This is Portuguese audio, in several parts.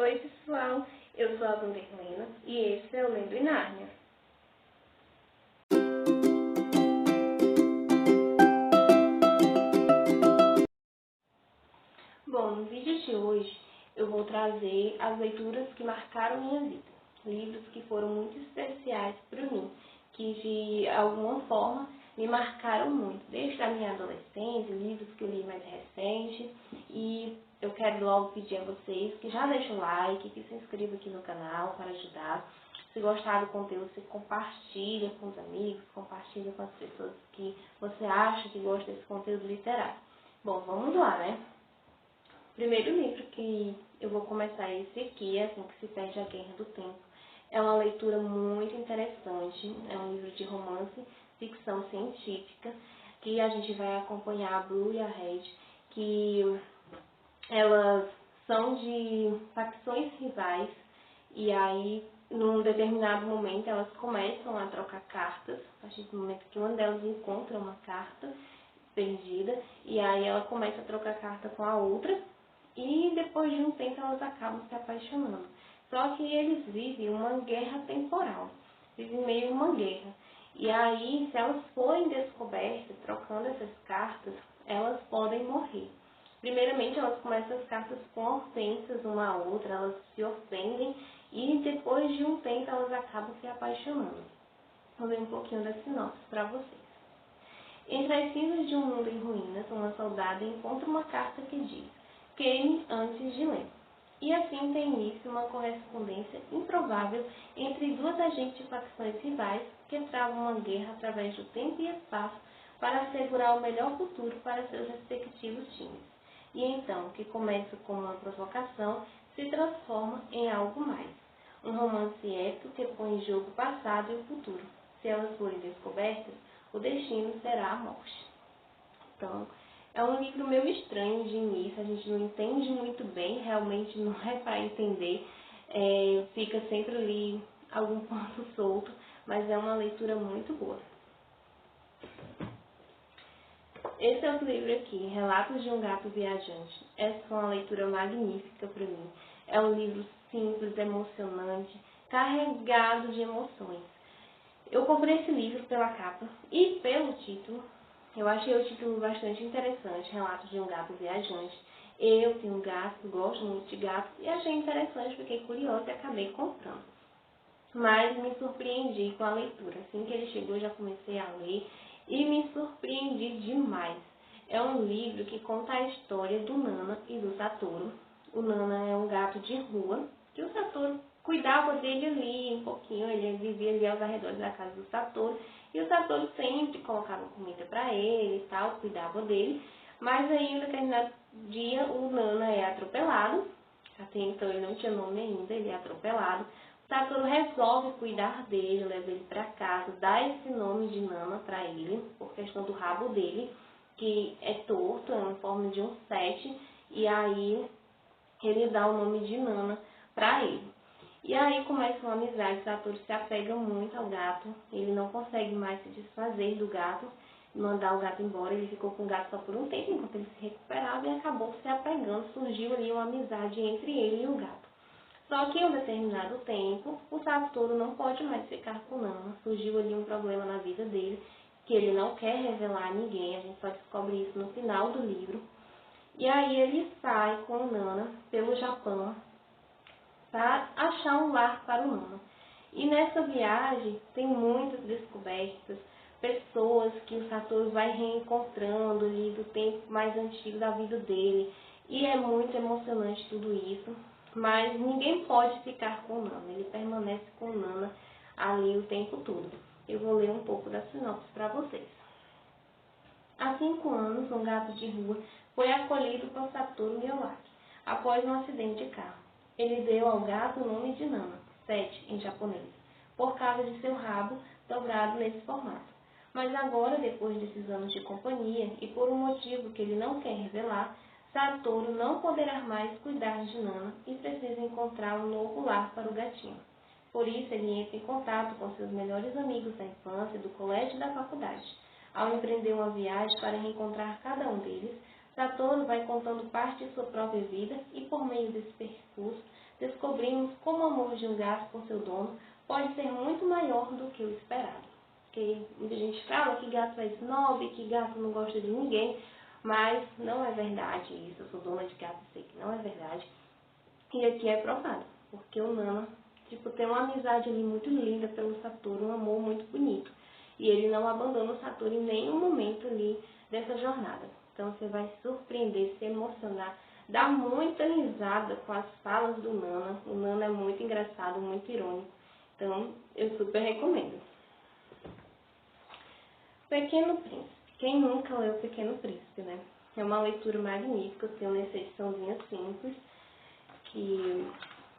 Oi pessoal, eu sou a Bruna Helena e esse é o Lendo em Nárnia. Bom, no vídeo de hoje eu vou trazer as leituras que marcaram minha vida. Livros que foram muito especiais para mim, que de alguma forma me marcaram muito, desde a minha adolescência, livros que eu li mais recente. E eu quero logo pedir a vocês que já deixem o like, que se inscrevam aqui no canal para ajudar. Se gostar do conteúdo, você compartilha com os amigos, compartilha com as pessoas que você acha que gostam desse conteúdo literário. Bom, vamos lá, né? O primeiro livro que eu vou começar é esse aqui, Assim que se perde a Guerra do Tempo. É uma leitura muito interessante, é um livro de romance, ficção científica, que a gente vai acompanhar a Blue e a Red, que elas são de facções rivais, e aí, num determinado momento, elas começam a trocar cartas, a partir do momento que uma delas encontra uma carta perdida, e aí ela começa a trocar carta com a outra, e depois de um tempo elas acabam se apaixonando. Só que eles vivem uma guerra temporal, vivem meio uma guerra. E aí, se elas forem descobertas, trocando essas cartas, elas podem morrer. Primeiramente, elas começam as cartas com ofensas uma à outra, elas se ofendem e depois de um tempo elas acabam se apaixonando. Vou ler um pouquinho da sinopse para vocês. Entre as cinzas de um mundo em ruínas, uma soldada encontra uma carta que diz: queime antes de ler. E assim tem início uma correspondência improvável entre duas agentes de facções rivais que travam uma guerra através do tempo e espaço para assegurar o melhor futuro para seus respectivos times. E então, o que começa como uma provocação se transforma em algo mais. Um romance épico que põe em jogo o passado e o futuro. Se elas forem descobertas, o destino será a morte. Então, é um livro meio estranho de início, a gente não entende muito bem, realmente não é para entender, fica sempre ali algum ponto solto, mas é uma leitura muito boa. Esse é outro livro aqui, Relatos de um Gato Viajante. Essa foi uma leitura magnífica para mim. É um livro simples, emocionante, carregado de emoções. Eu comprei esse livro pela capa e pelo título. Eu achei o título bastante interessante, Relatos de um Gato Viajante. Eu tenho um gato, gosto muito de gatos e achei interessante, fiquei curiosa e acabei comprando. Mas me surpreendi com a leitura. Assim que ele chegou, já comecei a ler e me surpreendi demais. É um livro que conta a história do Nana e do Satoru. O Nana é um gato de rua, que o Satoru cuidava dele ali um pouquinho, ele vivia ali aos arredores da casa do Satoru, e o Satoru sempre colocava comida para ele e tal, cuidava dele, mas aí, um determinado dia, o Nana é atropelado, até então ele não tinha nome ainda, ele é atropelado. O Satoru resolve cuidar dele, leva ele para casa, dá esse nome de Nana para ele, por questão do rabo dele, que é torto, é uma forma de um 7, e aí ele dá o nome de Nana para ele. E aí começa uma amizade, o Satoru se apega muito ao gato, ele não consegue mais se desfazer do gato, mandar o gato embora, ele ficou com o gato só por um tempo, enquanto ele se recuperava e acabou se apegando, surgiu ali uma amizade entre ele e o gato. Só que em um determinado tempo, o Satoru não pode mais ficar com Nana, surgiu ali um problema na vida dele, que ele não quer revelar a ninguém, a gente só descobre isso no final do livro. E aí ele sai com o Nana pelo Japão, para achar um lar para o Nana. E nessa viagem tem muitas descobertas, pessoas que o Satoru vai reencontrando ali do tempo mais antigo da vida dele. E é muito emocionante tudo isso, mas ninguém pode ficar com o Nana, ele permanece com o Nana ali o tempo todo. Eu vou ler um pouco da sinopse para vocês. Há 5 anos, um gato de rua foi acolhido por Satoru Miyawaki após um acidente de carro. Ele deu ao gato o nome de Nana, 7 em japonês, por causa de seu rabo dobrado nesse formato. Mas agora, depois desses anos de companhia e por um motivo que ele não quer revelar, Satoru não poderá mais cuidar de Nana e precisa encontrar um novo lar para o gatinho. Por isso, ele entra em contato com seus melhores amigos da infância, do colégio e da faculdade. Ao empreender uma viagem para reencontrar cada um deles, Satoru vai contando parte de sua própria vida e, por meio desse percurso, descobrimos como o amor de um gato por seu dono pode ser muito maior do que o esperado. Porque muita gente fala que gato é snob, que gato não gosta de ninguém, mas não é verdade isso. Eu sou dona de gato e sei que não é verdade. E aqui é provado, porque o Nana tem uma amizade ali muito linda pelo Satoru, um amor muito bonito. E ele não abandona o Satoru em nenhum momento ali dessa jornada. Então você vai se surpreender, se emocionar, dar muita risada com as falas do Nana. O Nana é muito engraçado, muito irônico. Então eu super recomendo. Pequeno Príncipe. Quem nunca leu Pequeno Príncipe, né? É uma leitura magnífica, tem uma ediçãozinha simples, que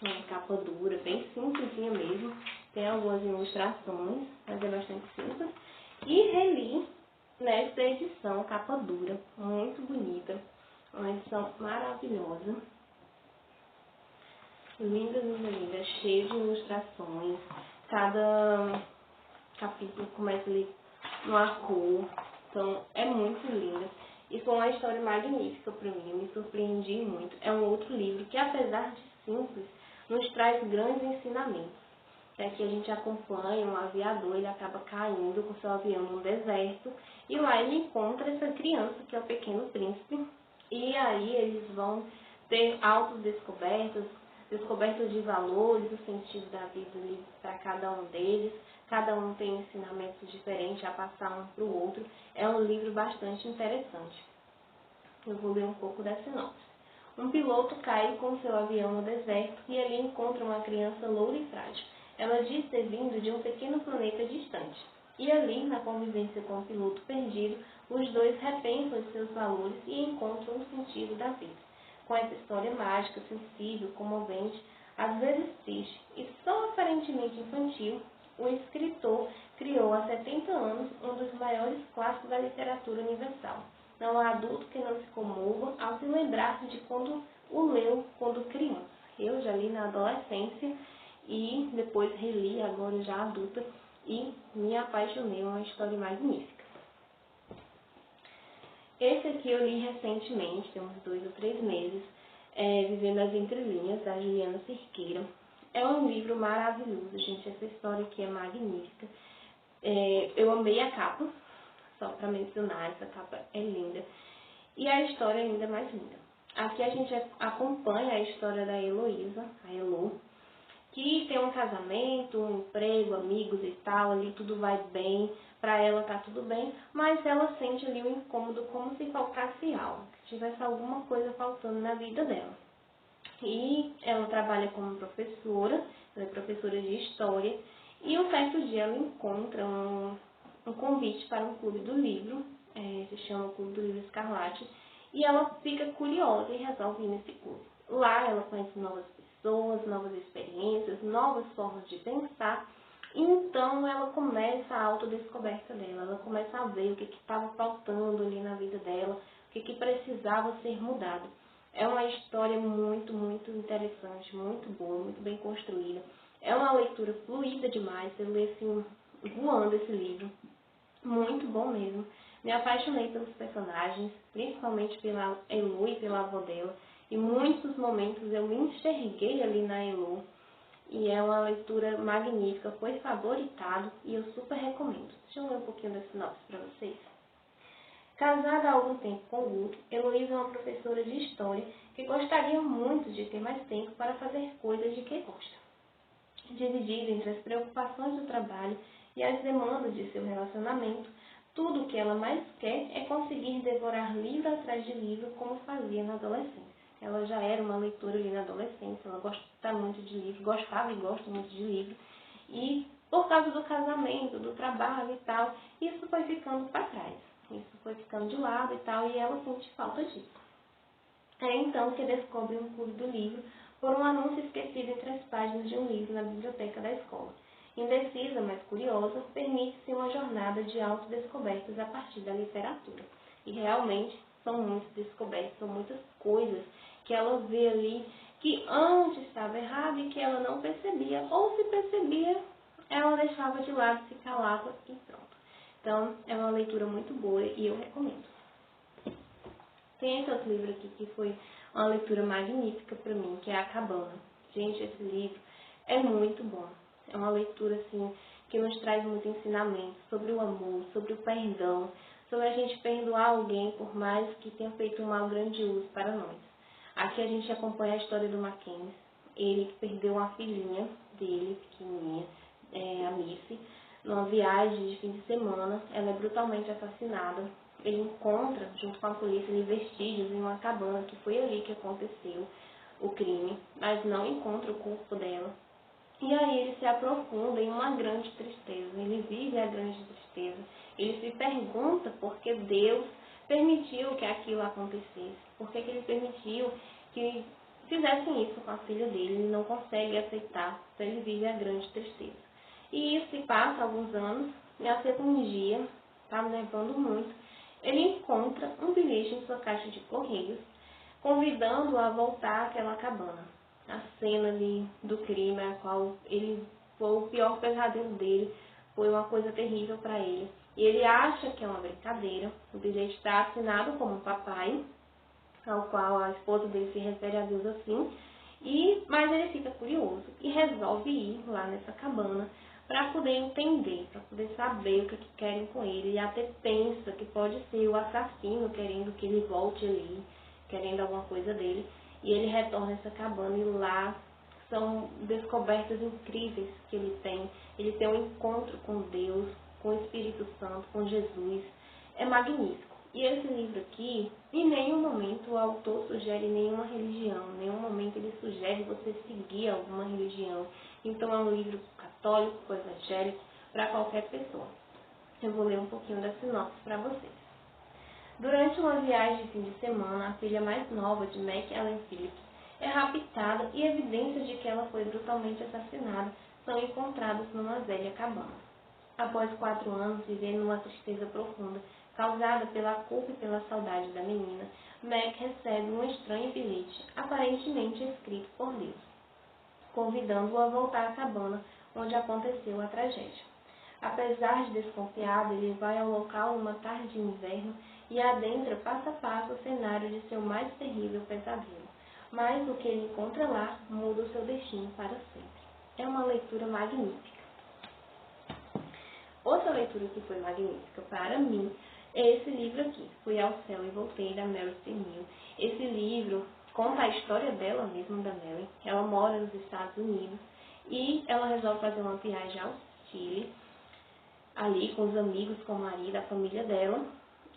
é uma capa dura, bem simplesinha mesmo. Tem algumas ilustrações, mas é bastante simples. E reli nessa edição, capa dura, muito bonita. Uma edição maravilhosa. Linda, linda, linda, cheia de ilustrações. Cada capítulo começa ali numa cor. Então, é muito linda. E foi uma história magnífica para mim. Eu me surpreendi muito. É um outro livro que, apesar de simples, nos traz grandes ensinamentos. Aqui a gente acompanha um aviador, ele acaba caindo com seu avião no deserto. E lá ele encontra essa criança, que é o Pequeno Príncipe. E aí eles vão ter autodescobertas, descobertas de valores, o sentido da vida para cada um deles. Cada um tem ensinamentos diferentes a passar um para o outro. É um livro bastante interessante. Eu vou ler um pouco da sinopse. Um piloto cai com seu avião no deserto e ali encontra uma criança loura e frágil. Ela diz ter vindo de um pequeno planeta distante. E ali, na convivência com o piloto perdido, os dois repensam os seus valores e encontram o sentido da vida. Com essa história mágica, sensível, comovente, às vezes triste e só aparentemente infantil, o escritor criou há 70 anos um dos maiores clássicos da literatura universal. Não há adulto que não se comova ao se lembrar de quando o leu quando criança. Eu já li na adolescência e depois reli agora já adulta e me apaixonei, uma história magnífica. Esse aqui eu li recentemente, tem uns 2 ou 3 meses, Vivendo as Entrelinhas, da Juliana Cerqueira. É um livro maravilhoso, gente. Essa história aqui é magnífica. Eu amei a capa, só para mencionar, essa capa é linda. E a história é ainda mais linda. Aqui a gente acompanha a história da Heloísa, a Elo, que tem um casamento, um emprego, amigos e tal, ali tudo vai bem, para ela tá tudo bem, mas ela sente ali um incômodo como se faltasse algo, se tivesse alguma coisa faltando na vida dela. E ela trabalha como professora, ela é professora de história, e um certo dia ela encontra um convite para um clube do livro, se chama Clube do Livro Escarlate, e ela fica curiosa e resolve ir nesse clube. Lá ela conhece novas pessoas, novas experiências, novas formas de pensar, então ela começa a autodescoberta dela, ela começa a ver o que estava faltando ali na vida dela, o que precisava ser mudado. É uma história muito, muito interessante, muito boa, muito bem construída. É uma leitura fluida demais, eu li assim, voando esse livro. Muito bom mesmo. Me apaixonei pelos personagens, principalmente pela Elo e pela avó dela. Em muitos momentos eu me enxerguei ali na Elo. E é uma leitura magnífica, foi favoritado e eu super recomendo. Deixa eu ler um pouquinho da sinopse para vocês. Casada há algum tempo com o Guto, Heloísa é uma professora de história que gostaria muito de ter mais tempo para fazer coisas de que gosta. Dividida entre as preocupações do trabalho e as demandas de seu relacionamento, tudo o que ela mais quer é conseguir devorar livro atrás de livro como fazia na adolescência. Ela já era uma leitora ali na adolescência, ela gosta muito de livro, gostava e gosta muito de livro. E por causa do casamento, do trabalho e tal, isso foi ficando para trás. Isso foi ficando de lado e tal, e ela sente falta disso. É então que descobre um clube do livro por um anúncio esquecido entre as páginas de um livro na biblioteca da escola. Indecisa, mas curiosa, permite-se uma jornada de autodescobertas a partir da literatura. E realmente são muitas descobertas, são muitas coisas que ela vê ali que antes estava errado e que ela não percebia, ou se percebia, ela deixava de lado, se calava e pronto. Então, é uma leitura muito boa e eu recomendo. Tem esse outro livro aqui que foi uma leitura magnífica para mim, que é A Cabana. Gente, esse livro é muito bom. É uma leitura, assim, que nos traz muito ensinamento sobre o amor, sobre o perdão, sobre a gente perdoar alguém por mais que tenha feito um mal grandioso para nós. Aqui a gente acompanha a história do Mackenzie, ele que perdeu uma filhinha dele, pequenininha, a Missy, numa viagem de fim de semana. Ela é brutalmente assassinada. Ele encontra, junto com a polícia, vestígios em uma cabana, que foi ali que aconteceu o crime, mas não encontra o corpo dela. E aí ele se aprofunda em uma grande tristeza, ele vive a grande tristeza. Ele se pergunta por que Deus permitiu que aquilo acontecesse, por que ele permitiu que fizessem isso com a filha dele, ele não consegue aceitar, então ele vive a grande tristeza. E isso se passa alguns anos, e até um dia, estava nevando muito, ele encontra um bilhete em sua caixa de correios, convidando-o a voltar àquela cabana. A cena ali do crime, a qual ele foi o pior pesadelo dele, foi uma coisa terrível para ele. E ele acha que é uma brincadeira. O bilhete está assinado como papai, ao qual a esposa dele se refere a Deus assim. Mas ele fica curioso e resolve ir lá nessa cabana para poder entender, para poder saber o que querem com ele. E até pensa que pode ser o assassino querendo que ele volte ali, querendo alguma coisa dele. E ele retorna a essa cabana e lá são descobertas incríveis que ele tem. Ele tem um encontro com Deus, com o Espírito Santo, com Jesus. É magnífico. E esse livro aqui, em nenhum momento o autor sugere nenhuma religião, em nenhum momento ele sugere você seguir alguma religião. Então é um livro católico, evangélico, para qualquer pessoa. Eu vou ler um pouquinho da sinopse para vocês. Durante uma viagem de fim de semana, a filha mais nova de Mac Ellen Phillips é raptada e evidências de que ela foi brutalmente assassinada são encontradas numa velha cabana. Após 4 anos vivendo uma tristeza profunda, causada pela culpa e pela saudade da menina, Mac recebe um estranho bilhete, aparentemente escrito por Deus, convidando-o a voltar à cabana onde aconteceu a tragédia. Apesar de desconfiado, ele vai ao local numa tarde de inverno e adentra passo a passo o cenário de seu mais terrível pesadelo. Mas o que ele encontra lá muda o seu destino para sempre. É uma leitura magnífica. Outra leitura que foi magnífica para mim é esse livro aqui, Fui ao Céu e Voltei, da Mary Steenhill. Esse livro conta a história dela mesma, da Mary. Ela mora nos Estados Unidos e ela resolve fazer uma viagem ao Chile, ali com os amigos, com o marido, a família dela.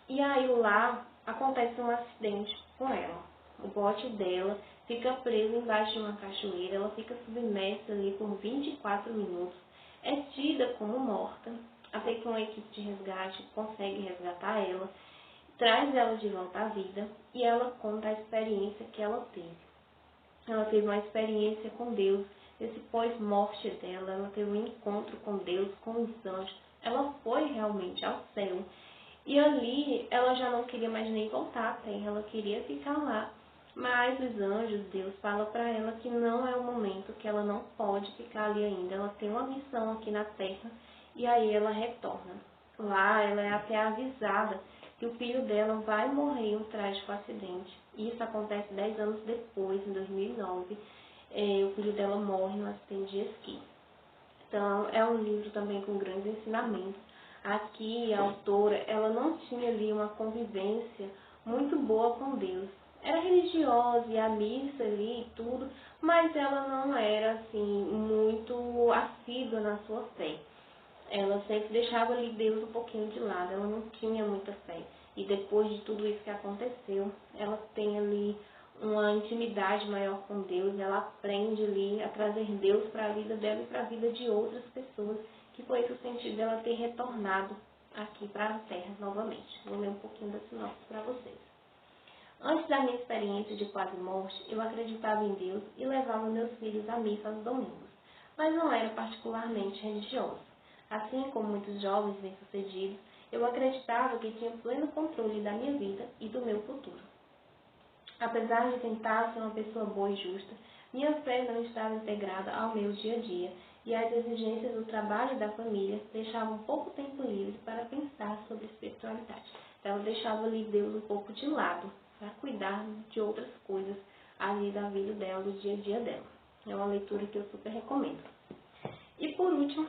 E aí lá acontece um acidente com ela. O bote dela fica preso embaixo de uma cachoeira, ela fica submersa ali por 24 minutos, é tida como morta, até que uma equipe de resgate consegue resgatar ela, traz ela de volta à vida e ela conta a experiência que ela teve. Ela teve uma experiência com Deus, esse pós-morte dela, ela teve um encontro com Deus, com os anjos, ela foi realmente ao céu. E ali ela já não queria mais nem voltar à terra, ela queria ficar lá. Mas os anjos, Deus fala para ela que não é o momento, que ela não pode ficar ali ainda. Ela tem uma missão aqui na terra e aí ela retorna. Lá ela é até avisada que o filho dela vai morrer em um trágico acidente. Isso acontece 10 anos depois, em 2009. O filho dela morre num acidente de esqui. Então é um livro também com grandes ensinamentos. Aqui a autora, ela não tinha ali uma convivência muito boa com Deus. Era religiosa, ia à missa ali e tudo, mas ela não era assim muito assídua na sua fé. Ela sempre deixava ali Deus um pouquinho de lado, ela não tinha muita fé. E depois de tudo isso que aconteceu, ela tem ali uma intimidade maior com Deus, ela aprende ali a trazer Deus para a vida dela e para a vida de outras pessoas, que foi esse o sentido dela ter retornado aqui para a Terra novamente. Vou ler um pouquinho da sinopse para vocês. Antes da minha experiência de quase morte, eu acreditava em Deus e levava meus filhos à missa aos domingos, mas não era particularmente religiosa. Assim como muitos jovens bem-sucedidos, eu acreditava que tinha pleno controle da minha vida e do meu futuro. Apesar de tentar ser uma pessoa boa e justa, minha fé não estava integrada ao meu dia a dia e as exigências do trabalho e da família deixavam pouco tempo livre para pensar sobre espiritualidade. Ela deixava ali Deus um pouco de lado. para cuidar de outras coisas ali da vida dela, do dia a dia dela. É uma leitura que eu super recomendo. E por último,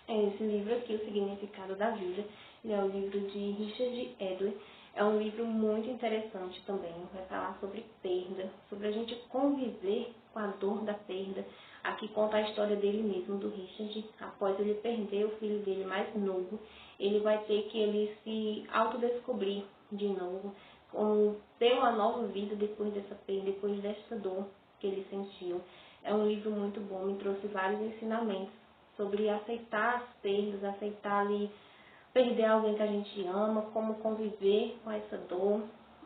é esse livro aqui, O Significado da Vida. Ele é o livro de Richard Adler. É um livro muito interessante também. Vai falar sobre perda, sobre a gente conviver com a dor da perda. Aqui conta a história dele mesmo, do Richard. Após ele perder o filho dele mais novo, ele vai ter que ele se autodescobrir de novo, ter uma nova vida depois dessa perda, depois dessa dor que ele sentiu. É um livro muito bom, me trouxe vários ensinamentos sobre aceitar as perdas, aceitar ali perder alguém que a gente ama, como conviver com essa dor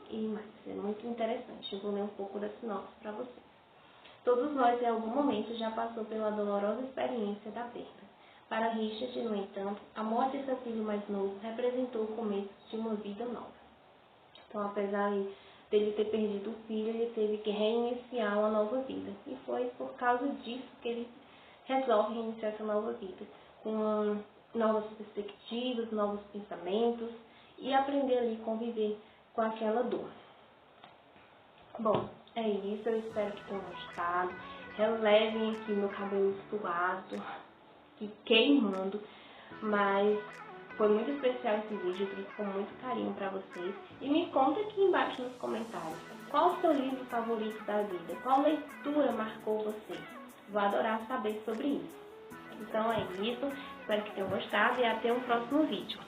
e mais. É muito interessante. Eu vou ler um pouco da sinopse para vocês. Todos nós, em algum momento, já passou pela dolorosa experiência da perda. Para Richard, no entanto, a morte de seu filho mais novo representou o começo de uma vida nova. Então, apesar dele ter perdido o filho, ele teve que reiniciar uma nova vida. E foi por causa disso que ele resolve reiniciar essa nova vida, com novas perspectivas, novos pensamentos e aprender ali a conviver com aquela dor. Bom, é isso, eu espero que tenham gostado. Relevem aqui meu cabelo suado, que queimando, mas foi muito especial esse vídeo, eu trouxe com muito carinho para vocês. E me conta aqui embaixo nos comentários, qual o seu livro favorito da vida? Qual leitura marcou você? Vou adorar saber sobre isso. Então é isso, espero que tenham gostado e até um próximo vídeo.